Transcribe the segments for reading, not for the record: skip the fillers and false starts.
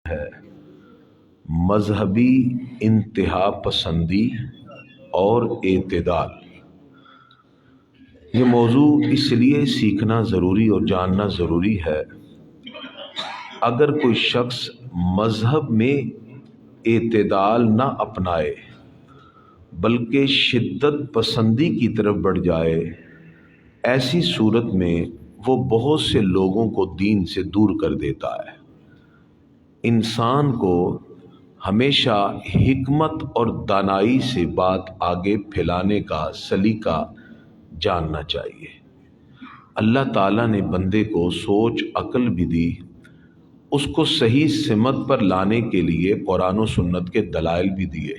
ہے مذہبی انتہا پسندی اور اعتدال۔ یہ موضوع اس لیے سیکھنا ضروری اور جاننا ضروری ہے، اگر کوئی شخص مذہب میں اعتدال نہ اپنائے بلکہ شدت پسندی کی طرف بڑھ جائے، ایسی صورت میں وہ بہت سے لوگوں کو دین سے دور کر دیتا ہے۔ انسان کو ہمیشہ حکمت اور دانائی سے بات آگے پھیلانے کا سلیقہ جاننا چاہیے۔ اللہ تعالیٰ نے بندے کو سوچ عقل بھی دی، اس کو صحیح سمت پر لانے کے لیے قرآن و سنت کے دلائل بھی دیے۔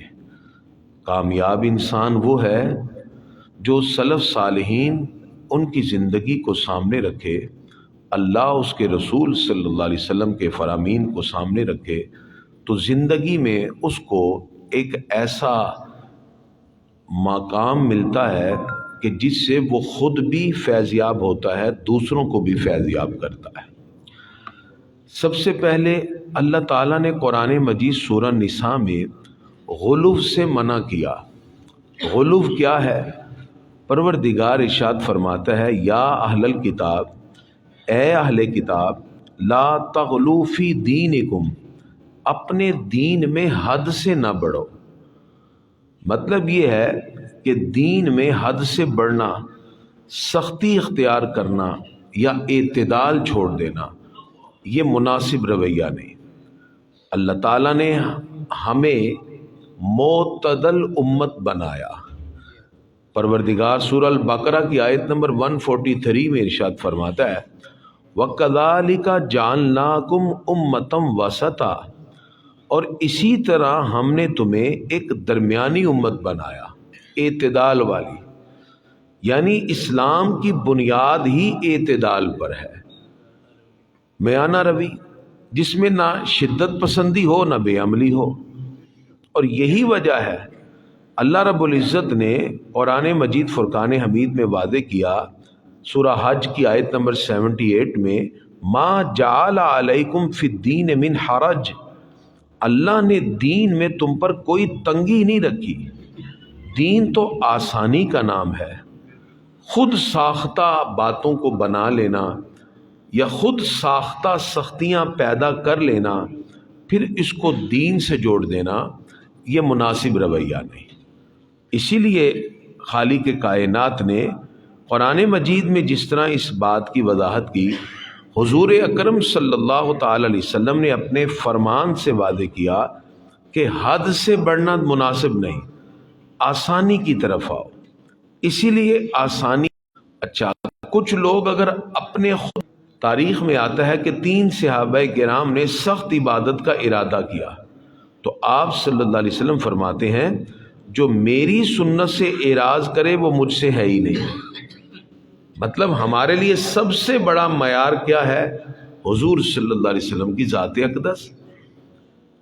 کامیاب انسان وہ ہے جو سلف صالحین ان کی زندگی کو سامنے رکھے، اللہ اس کے رسول صلی اللہ علیہ وسلم کے فرامین کو سامنے رکھے، تو زندگی میں اس کو ایک ایسا مقام ملتا ہے کہ جس سے وہ خود بھی فیضیاب ہوتا ہے، دوسروں کو بھی فیضیاب کرتا ہے۔ سب سے پہلے اللہ تعالیٰ نے قرآن مجید سورہ نساء میں غلو سے منع کیا۔ غلو کیا ہے؟ پروردگار ارشاد فرماتا ہے، یا اہل الکتاب، اے اہل کتاب، لا تغلو فی دینکم، اپنے دین میں حد سے نہ بڑھو۔ مطلب یہ ہے کہ دین میں حد سے بڑھنا، سختی اختیار کرنا یا اعتدال چھوڑ دینا، یہ مناسب رویہ نہیں۔ اللہ تعالیٰ نے ہمیں معتدل امت بنایا۔ پروردگار سورہ البقرہ کی آیت نمبر 143 میں ارشاد فرماتا ہے، وَكَذَلِكَ جَعَلْنَاكُمْ أُمَّةً وَسَطًا، اور اسی طرح ہم نے تمہیں ایک درمیانی امت بنایا، اعتدال والی، یعنی اسلام کی بنیاد ہی اعتدال پر ہے، میانہ روی، جس میں نہ شدت پسندی ہو نہ بے عملی ہو۔ اور یہی وجہ ہے اللہ رب العزت نے قرآن مجید فرقان حمید میں واضح کیا، سورہ حج کی آیت نمبر 78 میں، ما جعل علیکم فی الدین من حرج، اللہ نے دین میں تم پر کوئی تنگی نہیں رکھی۔ دین تو آسانی کا نام ہے۔ خود ساختہ باتوں کو بنا لینا یا خود ساختہ سختیاں پیدا کر لینا پھر اس کو دین سے جوڑ دینا، یہ مناسب رویہ نہیں۔ اسی لیے خالق کائنات نے قرآن مجید میں جس طرح اس بات کی وضاحت کی، حضور اکرم صلی اللہ تعالی علیہ وسلم نے اپنے فرمان سے واضح کیا کہ حد سے بڑھنا مناسب نہیں، آسانی کی طرف آؤ۔ اسی لیے آسانی، اچھا کچھ لوگ اگر اپنے خود، تاریخ میں آتا ہے کہ 3 صحابہ کرام نے سخت عبادت کا ارادہ کیا، تو آپ صلی اللہ علیہ وسلم فرماتے ہیں، جو میری سنت سے اعراض کرے وہ مجھ سے ہے ہی نہیں۔ مطلب ہمارے لیے سب سے بڑا معیار کیا ہے؟ حضور صلی اللہ علیہ وسلم کی ذات اقدس۔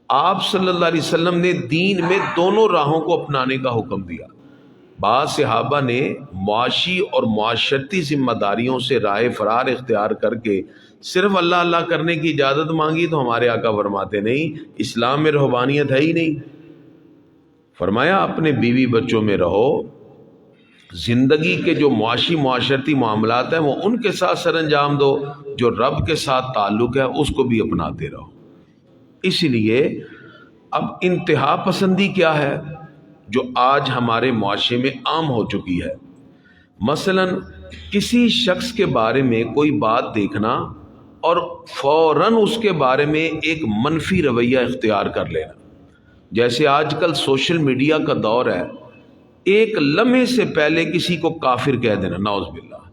آپ صلی اللہ علیہ وسلم نے دین میں دونوں راہوں کو اپنانے کا حکم دیا۔ بعض صحابہ نے معاشی اور معاشرتی ذمہ داریوں سے راہ فرار اختیار کر کے صرف اللہ اللہ کرنے کی اجازت مانگی، تو ہمارے آقا فرماتے نہیں، اسلام میں رہبانیت ہے ہی نہیں۔ فرمایا اپنے بیوی بچوں میں رہو، زندگی کے جو معاشی معاشرتی معاملات ہیں وہ ان کے ساتھ سر انجام دو، جو رب کے ساتھ تعلق ہے اس کو بھی اپناتے رہو۔ اسی لیے اب انتہا پسندی کیا ہے جو آج ہمارے معاشرے میں عام ہو چکی ہے؟ مثلا کسی شخص کے بارے میں کوئی بات دیکھنا اور فوراً اس کے بارے میں ایک منفی رویہ اختیار کر لینا۔ جیسے آج کل سوشل میڈیا کا دور ہے، ایک لمحے سے پہلے کسی کو کافر کہہ دینا، نعوذ باللہ،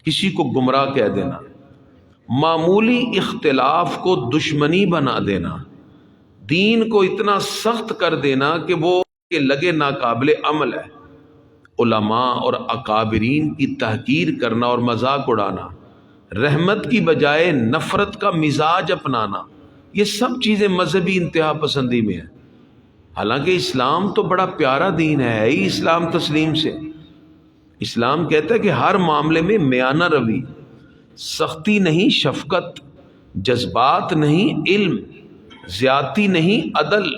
کسی کو گمراہ کہہ دینا، معمولی اختلاف کو دشمنی بنا دینا، دین کو اتنا سخت کر دینا کہ وہ لگے ناقابل عمل ہے، علماء اور اکابرین کی تحقیر کرنا اور مذاق اڑانا، رحمت کی بجائے نفرت کا مزاج اپنانا، یہ سب چیزیں مذہبی انتہا پسندی میں ہیں۔ حالانکہ اسلام تو بڑا پیارا دین ہے ہی، اسلام تسلیم سے۔ اسلام کہتا ہے کہ ہر معاملے میں میانہ روی، سختی نہیں شفقت، جذبات نہیں علم، زیادتی نہیں عدل،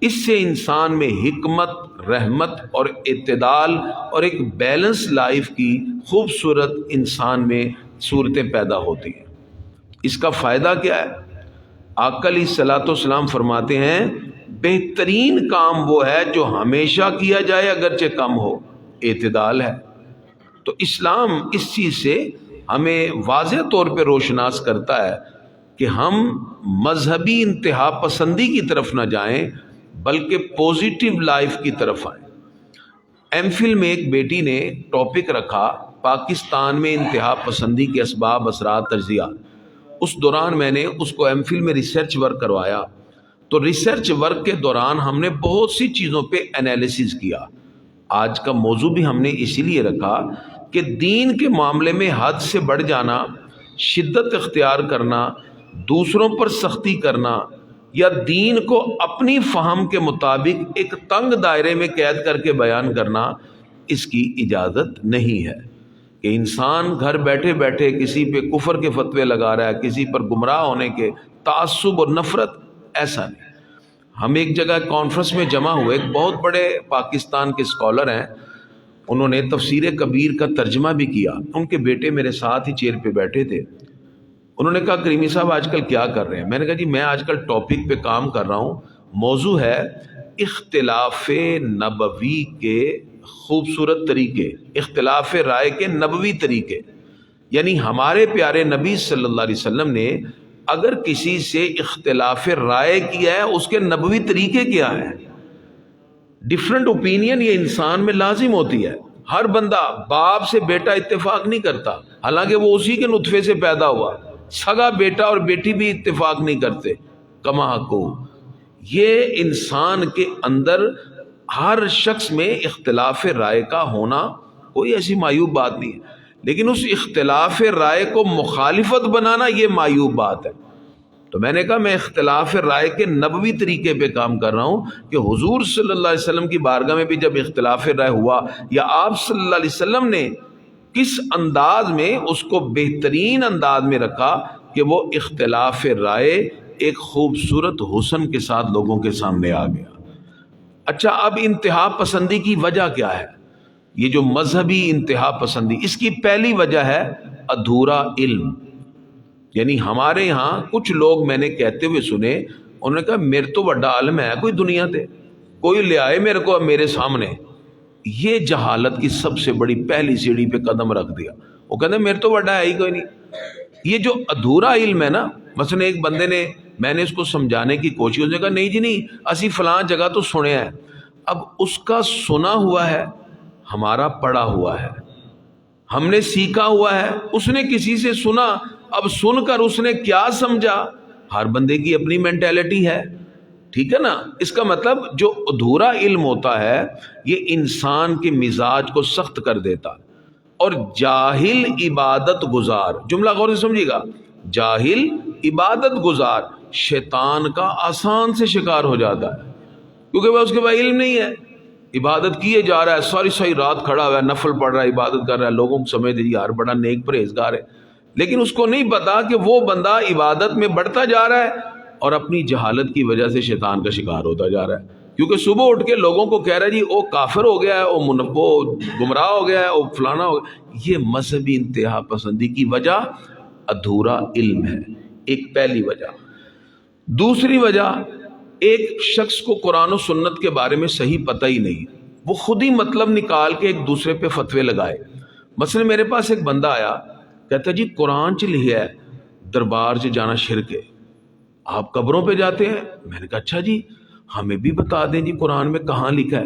اس سے انسان میں حکمت، رحمت اور اعتدال اور ایک بیلنس لائف کی خوبصورت انسان میں صورتیں پیدا ہوتی ہیں۔ اس کا فائدہ کیا ہے؟ آقا علیہ الصلوۃ والسلام فرماتے ہیں بہترین کام وہ ہے جو ہمیشہ کیا جائے اگرچہ کم ہو، اعتدال ہے۔ تو اسلام اس چیز سے ہمیں واضح طور پہ روشناس کرتا ہے کہ ہم مذہبی انتہا پسندی کی طرف نہ جائیں بلکہ پوزیٹیو لائف کی طرف آئیں۔ ایم فل میں ایک بیٹی نے ٹاپک رکھا پاکستان میں انتہا پسندی کے اسباب، اثرات، تجزیات۔ اس دوران میں نے اس کو ایم فل میں ریسرچ ورک کروایا، تو ریسرچ ورک کے دوران ہم نے بہت سی چیزوں پہ انالیسز کیا۔ آج کا موضوع بھی ہم نے اسی لیے رکھا کہ دین کے معاملے میں حد سے بڑھ جانا، شدت اختیار کرنا، دوسروں پر سختی کرنا یا دین کو اپنی فہم کے مطابق ایک تنگ دائرے میں قید کر کے بیان کرنا، اس کی اجازت نہیں ہے کہ انسان گھر بیٹھے بیٹھے کسی پہ کفر کے فتوے لگا رہا ہے، کسی پر گمراہ ہونے کے تعصب اور نفرت، ایسا نہیں۔ ہم ایک جگہ کانفرنس میں جمع ہوئے، ایک بہت بڑے پاکستان کے اسکالر ہیں، انہوں نے تفسیر کبیر کا ترجمہ بھی کیا، ان کے بیٹے میرے ساتھ ہی چیئر پہ بیٹھے تھے۔ انہوں نے کہا کریمی صاحب آج کل کیا کر رہے ہیں؟ میں نے کہا جی میں آج کل ٹاپک پہ کام کر رہا ہوں، موضوع ہے اختلاف نبوی کے خوبصورت طریقے، اختلاف رائے کے نبوی طریقے، یعنی ہمارے پیارے نبی صلی اللہ علیہ وسلم نے اگر کسی سے اختلاف رائے کیا ہے اس کے نبوی طریقے کیا ہیں۔ ڈفرنٹ اوپینین یہ انسان میں لازم ہوتی ہے۔ ہر بندہ باپ سے بیٹا اتفاق نہیں کرتا، حالانکہ وہ اسی کے نطفے سے پیدا ہوا۔ سگا بیٹا اور بیٹی بھی اتفاق نہیں کرتے، کما حقو۔ یہ انسان کے اندر ہر شخص میں اختلاف رائے کا ہونا کوئی ایسی معیوب بات نہیں ہے، لیکن اس اختلاف رائے کو مخالفت بنانا یہ معیوب بات ہے۔ تو میں نے کہا میں اختلاف رائے کے نبوی طریقے پہ کام کر رہا ہوں کہ حضور صلی اللہ علیہ وسلم کی بارگاہ میں بھی جب اختلاف رائے ہوا یا آپ صلی اللہ علیہ وسلم نے کس انداز میں اس کو بہترین انداز میں رکھا کہ وہ اختلاف رائے ایک خوبصورت حسن کے ساتھ لوگوں کے سامنے آ گیا۔ اچھا، اب انتہا پسندی کی وجہ کیا ہے؟ یہ جو مذہبی انتہا پسندی، اس کی پہلی وجہ ہے ادھورا علم۔ یعنی ہمارے ہاں کچھ لوگ میں نے کہتے ہوئے سنے، انہوں نے کہا میرے تو بڑا عالم ہے کوئی دنیا تے، کوئی لے آئے میرے کو میرے سامنے۔ یہ جہالت کی سب سے بڑی پہلی سیڑھی پہ قدم رکھ دیا۔ وہ کہتے میرے تو بڑا ہے ہی کوئی نہیں۔ یہ جو ادھورا علم ہے نا، مثلا ایک بندے نے، میں نے اس کو سمجھانے کی کوشش، اس نے کہا نہیں جی نہیں، اسی فلاں جگہ تو سنے ہیں۔ اب اس کا سنا ہوا ہے، ہمارا پڑھا ہوا ہے، ہم نے سیکھا ہوا ہے، اس نے کسی سے سنا، اب سن کر اس نے کیا سمجھا، ہر بندے کی اپنی مینٹیلٹی ہے، ٹھیک ہے نا۔ اس کا مطلب جو ادھورا علم ہوتا ہے یہ انسان کے مزاج کو سخت کر دیتا، اور جاہل عبادت گزار، جملہ غور سے سمجھیے گا، جاہل عبادت گزار شیطان کا آسان سے شکار ہو جاتا ہے، کیونکہ وہ اس کے پاس علم نہیں ہے، عبادت کیے جا رہا ہے، ساری رات کھڑا ہوا ہے، نفل پڑھ رہا ہے، عبادت کر رہا ہے، لوگوں کو سمجھ دے یار بڑا نیک پرہیزگار ہے، لیکن اس کو نہیں پتا کہ وہ بندہ عبادت میں بڑھتا جا رہا ہے اور اپنی جہالت کی وجہ سے شیطان کا شکار ہوتا جا رہا ہے، کیونکہ صبح اٹھ کے لوگوں کو کہہ رہا ہے جی وہ کافر ہو گیا ہے، وہ گمراہ ہو گیا ہے، وہ فلانا ہو گیا۔ یہ مذہبی انتہا پسندی کی وجہ ادھورا علم ہے، ایک پہلی وجہ۔ دوسری وجہ، ایک شخص کو قرآن و سنت کے بارے میں صحیح پتہ ہی نہیں، وہ خود ہی مطلب نکال کے ایک دوسرے پہ فتوے لگائے۔ مثلا میرے پاس ایک بندہ آیا، کہتا جی قرآن چ لکھا ہے دربار سے جانا شرک ہے، آپ قبروں پہ جاتے ہیں؟ میں نے کہا اچھا جی ہمیں بھی بتا دیں جی قرآن میں کہاں لکھا ہے۔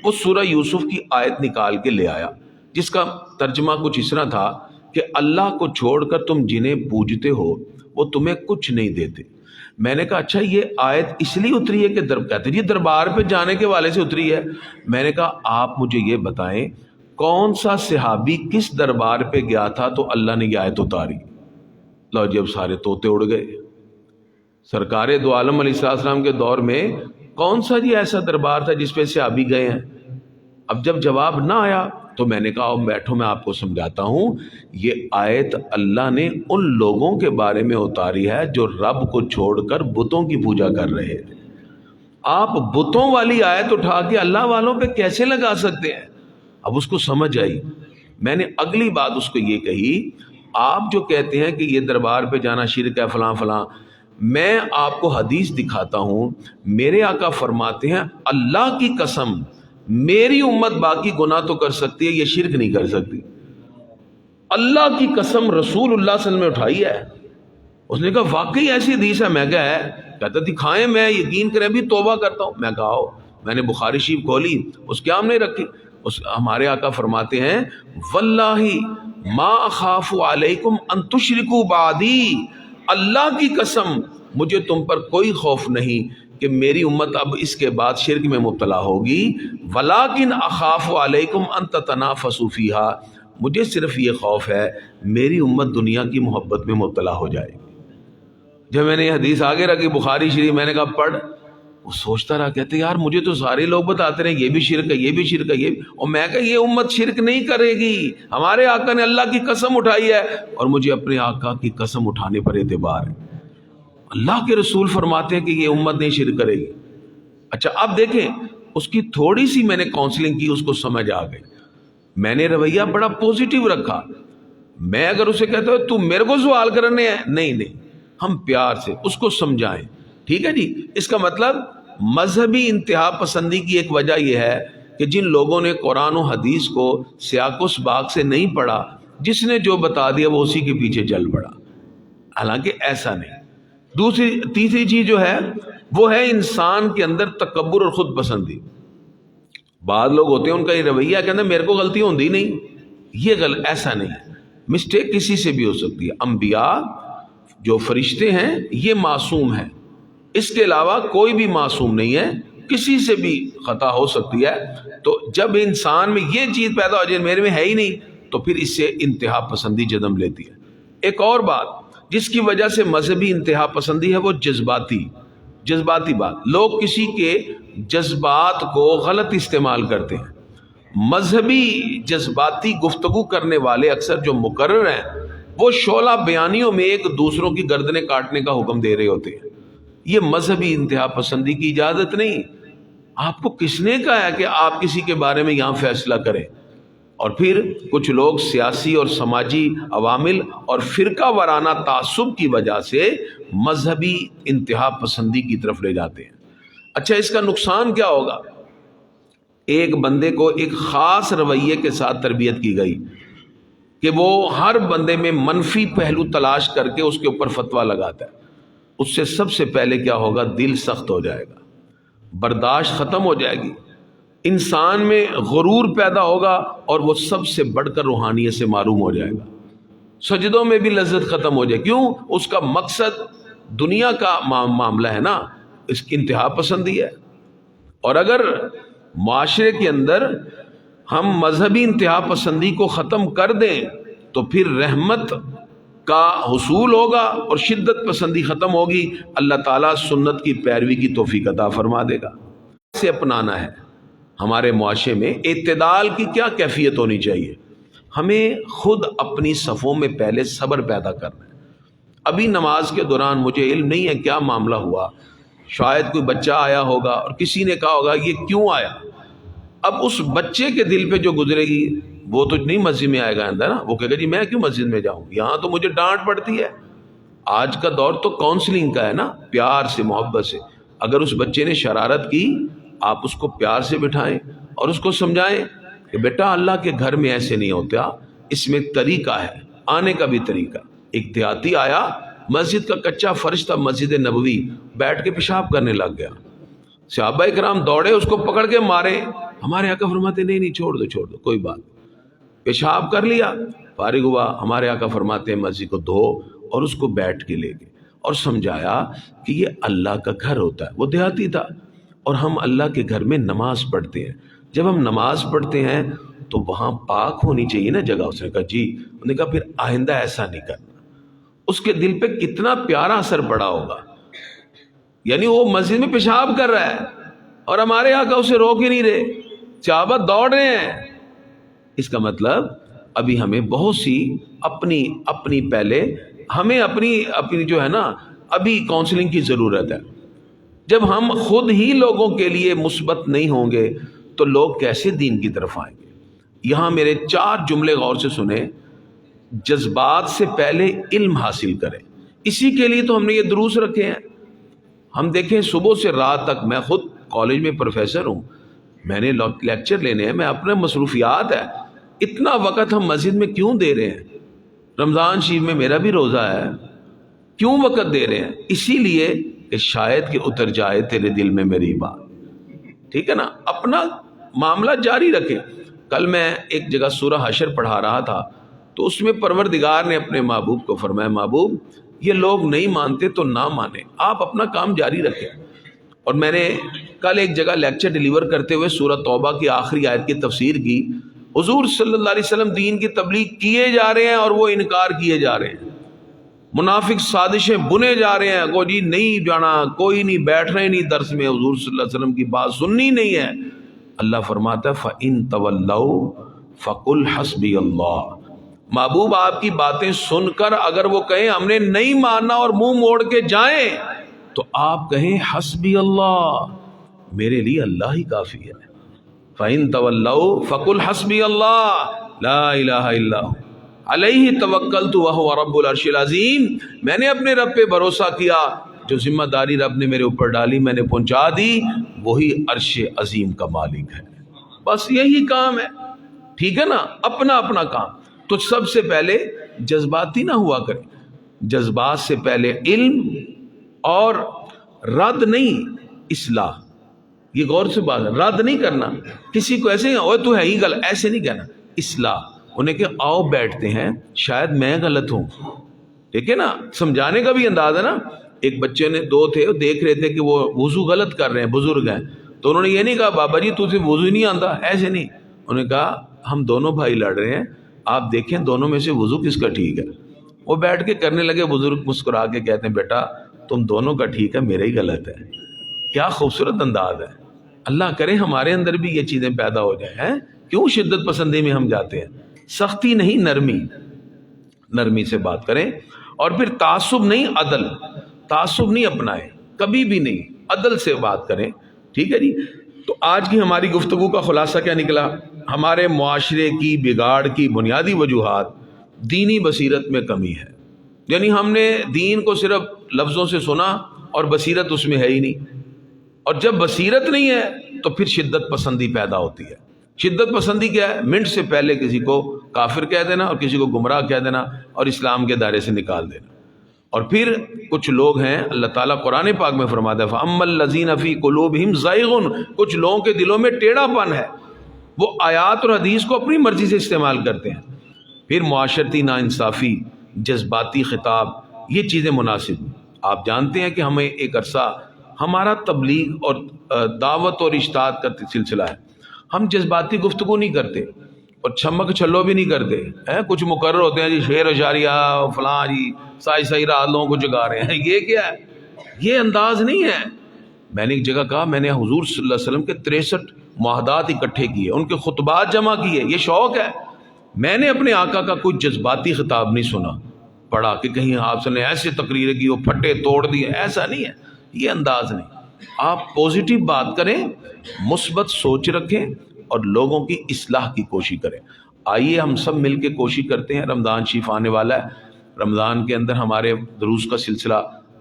وہ سورہ یوسف کی آیت نکال کے لے آیا جس کا ترجمہ کچھ اس طرح تھا کہ اللہ کو چھوڑ کر تم جنہیں پوجتے ہو وہ تمہیں کچھ نہیں دیتے۔ میں نے کہا اچھا یہ آیت اس لیے اتری ہے کہ کہتے جی دربار پہ جانے کے والے سے اتری ہے۔ میں نے کہا آپ مجھے یہ بتائیں کون سا صحابی کس دربار پہ گیا تھا تو اللہ نے یہ آیت اتاری؟ لو جب سارے طوطے اڑ گئے۔ سرکار دو عالم علیہ السلام کے دور میں کون سا جی ایسا دربار تھا جس پہ صحابی گئے ہیں؟ اب جب جواب نہ آیا تو میں نے کہا بیٹھو میں آپ کو سمجھاتا ہوں، یہ آیت اللہ نے ان لوگوں کے بارے میں اتاری ہے جو رب کو چھوڑ کر بتوں کی پوجا کر رہے تھے۔ آپ بتوں والی آیت اٹھا کے اللہ والوں پہ کیسے لگا سکتے ہیں؟ اب اس کو سمجھ آئی۔ میں نے اگلی بات اس کو یہ کہی، آپ جو کہتے ہیں کہ یہ دربار پہ جانا شرک ہے فلاں فلاں، میں آپ کو حدیث دکھاتا ہوں، میرے آقا فرماتے ہیں اللہ کی قسم میری امت باقی گناہ تو کر سکتی ہے، یہ شرک نہیں کر سکتی۔ اللہ کی قسم رسول اللہ صلی اللہ علیہ وسلم نے اٹھائی ہے۔ اس نے کہا واقعی ایسی حدیث ہے؟ میں کہا ہے، کہتا دکھائیں، میں یقین کریں بھی توبہ کرتا ہوں۔ میں کہا آؤ، میں نے بخاری شریف کھولی، اس کے ہم نہیں رکھی، ہمارے آقا فرماتے ہیں واللہ ما اخاف علیکم ان تشرکوا بعدی، اللہ کی قسم مجھے تم پر کوئی خوف نہیں کہ میری امت اب اس کے بعد شرک میں مبتلا ہوگی، ولیکن اخاف علیکم ان تتنافسوا فیہا، مجھے صرف یہ خوف ہے میری امت دنیا کی محبت میں مبتلا ہو جائے گی۔ جب میں نے یہ حدیث آگے رکھی بخاری شریف، میں نے کہا پڑھ، وہ سوچتا رہا، کہتے یار مجھے تو سارے لوگ بتاتے رہے یہ بھی شرک ہے، یہ بھی شرک ہے، یہ بھی، اور میں کہا یہ امت شرک نہیں کرے گی، ہمارے آقا نے اللہ کی قسم اٹھائی ہے اور مجھے اپنے آقا کی قسم اٹھانے پر اعتبار ہے۔ اللہ کے رسول فرماتے ہیں کہ یہ امت نہیں شرک کرے گی۔ اچھا اب دیکھیں، اس کی تھوڑی سی میں نے کاؤنسلنگ کی، اس کو سمجھ آ گئی۔ میں نے رویہ بڑا پوزیٹیو رکھا۔ میں اگر اسے کہتا ہوں تو میرے کو سوال کرنے ہیں، نہیں، ہم پیار سے اس کو سمجھائیں، ٹھیک ہے جی۔ اس کا مطلب مذہبی انتہا پسندی کی ایک وجہ یہ ہے کہ جن لوگوں نے قرآن و حدیث کو سیاق و سباق سے نہیں پڑھا، جس نے جو بتا دیا وہ اسی کے پیچھے چل پڑا، حالانکہ ایسا نہیں۔ تیسری چیز جو ہے وہ ہے انسان کے اندر تکبر اور خود پسندی۔ بعض لوگ ہوتے ہیں ان کا یہ رویہ کہتے ہیں میرے کو غلطی ہوندی نہیں، یہ غلط، ایسا نہیں ہے، مسٹیک کسی سے بھی ہو سکتی ہے۔ انبیاء جو فرشتے ہیں یہ معصوم ہیں، اس کے علاوہ کوئی بھی معصوم نہیں ہے، کسی سے بھی خطا ہو سکتی ہے۔ تو جب انسان میں یہ چیز پیدا ہو جائے میرے میں ہے ہی نہیں، تو پھر اس سے انتہا پسندی جنم لیتی ہے۔ ایک اور بات جس کی وجہ سے مذہبی انتہا پسندی ہے وہ جذباتی بات، لوگ کسی کے جذبات کو غلط استعمال کرتے ہیں۔ مذہبی جذباتی گفتگو کرنے والے اکثر جو مقرر ہیں وہ شعلہ بیانیوں میں ایک دوسروں کی گردنیں کاٹنے کا حکم دے رہے ہوتے ہیں۔ یہ مذہبی انتہا پسندی کی اجازت نہیں۔ آپ کو کس نے کہا ہے کہ آپ کسی کے بارے میں یہاں فیصلہ کریں؟ اور پھر کچھ لوگ سیاسی اور سماجی عوامل اور فرقہ وارانہ تعصب کی وجہ سے مذہبی انتہا پسندی کی طرف لے جاتے ہیں۔ اچھا اس کا نقصان کیا ہوگا؟ ایک بندے کو ایک خاص رویے کے ساتھ تربیت کی گئی کہ وہ ہر بندے میں منفی پہلو تلاش کر کے اس کے اوپر فتویٰ لگاتا ہے، اس سے سب سے پہلے کیا ہوگا؟ دل سخت ہو جائے گا، برداشت ختم ہو جائے گی، انسان میں غرور پیدا ہوگا اور وہ سب سے بڑھ کر روحانیت سے معروم ہو جائے گا، سجدوں میں بھی لذت ختم ہو جائے۔ کیوں؟ اس کا مقصد دنیا کا معاملہ ہے نا، اس کی انتہا پسندی ہے۔ اور اگر معاشرے کے اندر ہم مذہبی انتہا پسندی کو ختم کر دیں تو پھر رحمت کا حصول ہوگا اور شدت پسندی ختم ہوگی، اللہ تعالیٰ سنت کی پیروی کی توفیق عطا فرما دے گا۔ اسے اپنانا ہے۔ ہمارے معاشرے میں اعتدال کی کیا کیفیت ہونی چاہیے؟ ہمیں خود اپنی صفوں میں پہلے صبر پیدا کرنا ہے۔ ابھی نماز کے دوران مجھے علم نہیں ہے کیا معاملہ ہوا، شاید کوئی بچہ آیا ہوگا اور کسی نے کہا ہوگا یہ کیوں آیا۔ اب اس بچے کے دل پہ جو گزرے گی وہ تو نہیں مسجد میں آئے گا اندر نا، وہ کہے گا جی میں کیوں مسجد میں جاؤں، یہاں تو مجھے ڈانٹ پڑتی ہے۔ آج کا دور تو کاؤنسلنگ کا ہے نا، پیار سے محبت سے۔ اگر اس بچے نے شرارت کی آپ اس کو پیار سے بٹھائیں اور اس کو سمجھائیں کہ بیٹا اللہ کے گھر میں ایسے نہیں ہوتا، اس میں طریقہ ہے، آنے کا بھی طریقہ۔ ایک دیہاتی آیا، مسجد کا کچا فرش تھا مسجد نبوی، بیٹھ کے پیشاب کرنے لگ گیا، صحابہ کرام دوڑے اس کو پکڑ کے مارے، ہمارے آقا فرماتے نہیں چھوڑ دو کوئی بات، پیشاب کر لیا، فارغ ہوا، ہمارے آقا فرماتے ہیں مسجد کو دھو اور اس کو بیٹھ کے لے گئے اور سمجھایا کہ یہ اللہ کا گھر ہوتا ہے۔ وہ دیہاتی تھا اور ہم اللہ کے گھر میں نماز پڑھتے ہیں، جب ہم نماز پڑھتے ہیں تو وہاں پاک ہونی چاہیے نا جگہ۔ اس نے کہا جی، انہوں نے کہا پھر آئندہ ایسا نہیں کرنا۔ اس کے دل پہ کتنا پیارا اثر پڑا ہوگا، یعنی وہ مسجد میں پیشاب کر رہا ہے اور ہمارے آقا اسے روک ہی نہیں رہے، صحابہ دوڑ رہے ہیں، اس کا مطلب ابھی ہمیں بہت سی اپنی پہلے ہمیں اپنی جو ہے نا ابھی کاؤنسلنگ کی ضرورت ہے. جب ہم خود ہی لوگوں کے لیے مثبت نہیں ہوں گے تو لوگ کیسے دین کی طرف آئیں گے؟ یہاں میرے 4 جملے غور سے سنیں. جذبات سے پہلے علم حاصل کریں. اسی کے لیے تو ہم نے یہ دروس رکھے ہیں. ہم دیکھیں صبح سے رات تک، میں خود کالج میں پروفیسر ہوں، میں نے لیکچر لینے ہیں، میں اپنے مصروفیات ہے. اتنا وقت ہم مسجد میں کیوں دے رہے ہیں؟ رمضان شریف میں میرا بھی روزہ ہے، کیوں وقت دے رہے ہیں؟ اسی لیے کہ شاید کہ اتر جائے تیرے دل میں میری بات. ٹھیک ہے نا؟ اپنا معاملہ جاری رکھے. کل میں ایک جگہ سورہ حشر پڑھا رہا تھا تو اس میں پروردگار نے اپنے محبوب کو فرمایا، محبوب یہ لوگ نہیں مانتے تو نہ مانے، آپ اپنا کام جاری رکھیں. اور میں نے کل ایک جگہ لیکچر ڈیلیور کرتے ہوئے سورہ توبہ کی آخری آیت کی تفسیر کی. حضور صلی اللہ علیہ وسلم دین کی تبلیغ کیے جا رہے ہیں اور وہ انکار کیے جا رہے ہیں. منافق سازشیں بنے جا رہے ہیں، کو جی نہیں جانا، کوئی نہیں بیٹھ رہے نہیں درس میں، حضور صلی اللہ علیہ وسلم کی بات سننی نہیں ہے. اللہ فرماتا ہے فَإِن تَوَلَّوْا فَقُلْ حَسْبِيَ اللَّهُ. محبوب آپ کی باتیں سن کر اگر وہ کہیں ہم نے نہیں ماننا اور منہ موڑ کے جائیں تو آپ کہیں حسبی اللہ، میرے لیے اللہ ہی کافی ہے. فَإِن تَوَلَّوْا فَقُلْ حَسْبِيَ اللَّهُ لَا إِلَهَ إِلَّا هُوَ علیہ توکلت وہو رب العرش العظیم. میں نے اپنے رب پہ بھروسہ کیا، جو ذمہ داری رب نے میرے اوپر ڈالی میں نے پہنچا دی، وہی عرش عظیم کا مالک ہے. بس یہی کام ہے. ٹھیک ہے نا؟ اپنا اپنا کام. تو سب سے پہلے جذباتی نہ ہوا کریں. جذبات سے پہلے علم اور رد نہیں، اصلاح. یہ غور سے بات ہے، رد نہیں کرنا کسی کو، ایسے اوے تو ہے ہی غلط، ایسے نہیں کہنا. اصلاح، انہیں کہ آؤ بیٹھتے ہیں، شاید میں غلط ہوں. ٹھیک ہے نا؟ سمجھانے کا بھی انداز ہے نا. ایک بچے نے 2 تھے، وہ دیکھ رہے تھے کہ وہ وضو غلط کر رہے ہیں، بزرگ ہیں، تو انہوں نے یہ نہیں کہا بابا جی تجھے وضو ہی نہیں آتا، ایسے نہیں. انہوں نے کہا ہم دونوں بھائی لڑ رہے ہیں، آپ دیکھیں دونوں میں سے وضو کس کا ٹھیک ہے. وہ بیٹھ کے کرنے لگے. بزرگ مسکرا کے کہتے ہیں بیٹا تم دونوں کا ٹھیک ہے، میرا ہی غلط ہے. کیا خوبصورت انداز ہے. اللہ کرے ہمارے اندر بھی یہ چیزیں پیدا ہو جائیں. کیوں شدت پسندی میں ہم جاتے ہیں؟ سختی نہیں، نرمی سے بات کریں. اور پھر تعصب نہیں، عدل. تعصب نہیں اپنائیں کبھی بھی نہیں، عدل سے بات کریں. ٹھیک ہے جی. تو آج کی ہماری گفتگو کا خلاصہ کیا نکلا؟ ہمارے معاشرے کی بگاڑ کی بنیادی وجوہات دینی بصیرت میں کمی ہے. یعنی ہم نے دین کو صرف لفظوں سے سنا اور بصیرت اس میں ہے ہی نہیں. اور جب بصیرت نہیں ہے تو پھر شدت پسندی پیدا ہوتی ہے. شدت پسندی کیا ہے؟ منٹ سے پہلے کسی کو کافر کہہ دینا اور کسی کو گمراہ کہہ دینا اور اسلام کے دائرے سے نکال دینا. اور پھر کچھ لوگ ہیں، اللہ تعالیٰ قرآن پاک میں فرماتا ہے فَأَمَّا الَّذِينَ فِي قُلُوبِهِمْ زَيْغٌ، کچھ لوگوں کے دلوں میں ٹیڑھا پن ہے، وہ آیات اور حدیث کو اپنی مرضی سے استعمال کرتے ہیں. پھر معاشرتی ناانصافی، جذباتی خطاب، یہ چیزیں مناسب. آپ جانتے ہیں کہ ہمیں ایک عرصہ ہمارا تبلیغ اور دعوت اور ارشاد کا سلسلہ ہے. ہم جذباتی گفتگو نہیں کرتے اور چھمک چھلو بھی نہیں کرتے. کچھ مقرر ہوتے ہیں جی شعر و شاعریہ فلاں جی صحیح رات لوگوں کو جگا رہے ہیں. یہ کیا ہے؟ یہ انداز نہیں ہے. میں نے ایک جگہ کہا میں نے حضور صلی اللہ علیہ وسلم کے 63 معاہدات اکٹھے کیے، ان کے خطبات جمع کیے. یہ شوق ہے. میں نے اپنے آقا کا کوئی جذباتی خطاب نہیں سنا پڑھا کہ کہیں آپ نے ایسے تقریر کی وہ پھٹے توڑ دیے. ایسا نہیں ہے، یہ انداز نہیں. آپ پازیٹیو بات کریں، مثبت سوچ رکھیں اور لوگوں کی اصلاح کی کوشش کریں. آئیے ہم سب مل کے کوشش کرتے ہیں. رمضان شریف آنے والا ہے. رمضان کے اندر ہمارے دروس کا سلسلہ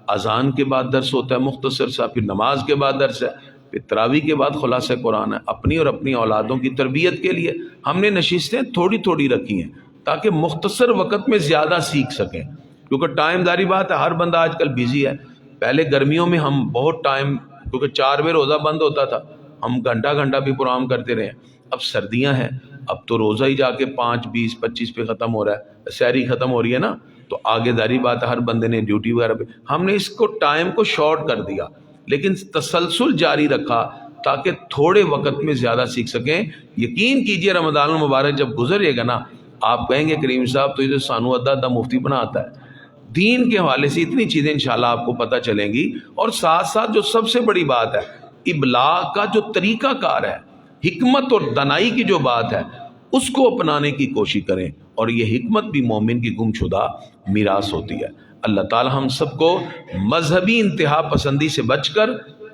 اذان کے بعد درس ہوتا ہے مختصر سا، پھر نماز کے بعد درس ہے، پھر تراویح کے بعد خلاصہ قرآن ہے. اپنی اور اپنی اولادوں کی تربیت کے لیے ہم نے نشستیں تھوڑی تھوڑی رکھی ہیں تاکہ مختصر وقت میں زیادہ سیکھ سکیں. کیونکہ ٹائم داری بات ہے، ہر بندہ آج کل بیزی ہے. پہلے گرمیوں میں ہم بہت ٹائم، کیونکہ 4 بجے روزہ بند ہوتا تھا، ہم گھنٹہ گھنٹہ بھی پروگرام کرتے رہے. اب سردیاں ہیں، اب تو روزہ ہی جا کے 5, 20, 25 پہ ختم ہو رہا ہے، سحری ختم ہو رہی ہے نا. تو آگے داری بات ہے، ہر بندے نے ڈیوٹی وغیرہ پہ. ہم نے اس کو ٹائم کو شارٹ کر دیا لیکن تسلسل جاری رکھا تاکہ تھوڑے وقت میں زیادہ سیکھ سکیں. یقین کیجئے رمضان المبارک جب گزرے گا نا، آپ کہیں گے کریم صاحب تو یہ سانو ادھا مفتی بنا آتا ہے. دین کے حوالے سے اتنی چیزیں انشاءاللہ آپ کو پتہ چلیں گی. اور ساتھ ساتھ جو سب سے بڑی بات ہے، ابلاغ کا جو طریقہ کار ہے، حکمت اور دانائی کی جو بات ہے، اس کو اپنانے کی کوشش کریں، اور یہ حکمت بھی مومن کی گم شدہ میراث ہوتی ہے۔ اللہ تعالی ہم سب کو مذہبی انتہا پسندی سے بچ کر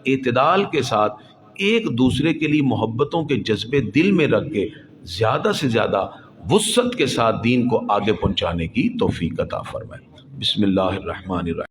اعتدال کے ساتھ ایک دوسرے کے لیے محبتوں کے جذبے دل میں رکھ کے زیادہ سے زیادہ وسعت کے ساتھ دین کو آگے پہنچانے کی توفیق عطا فرمائے۔ بسم اللہ الرحمن الرحیم۔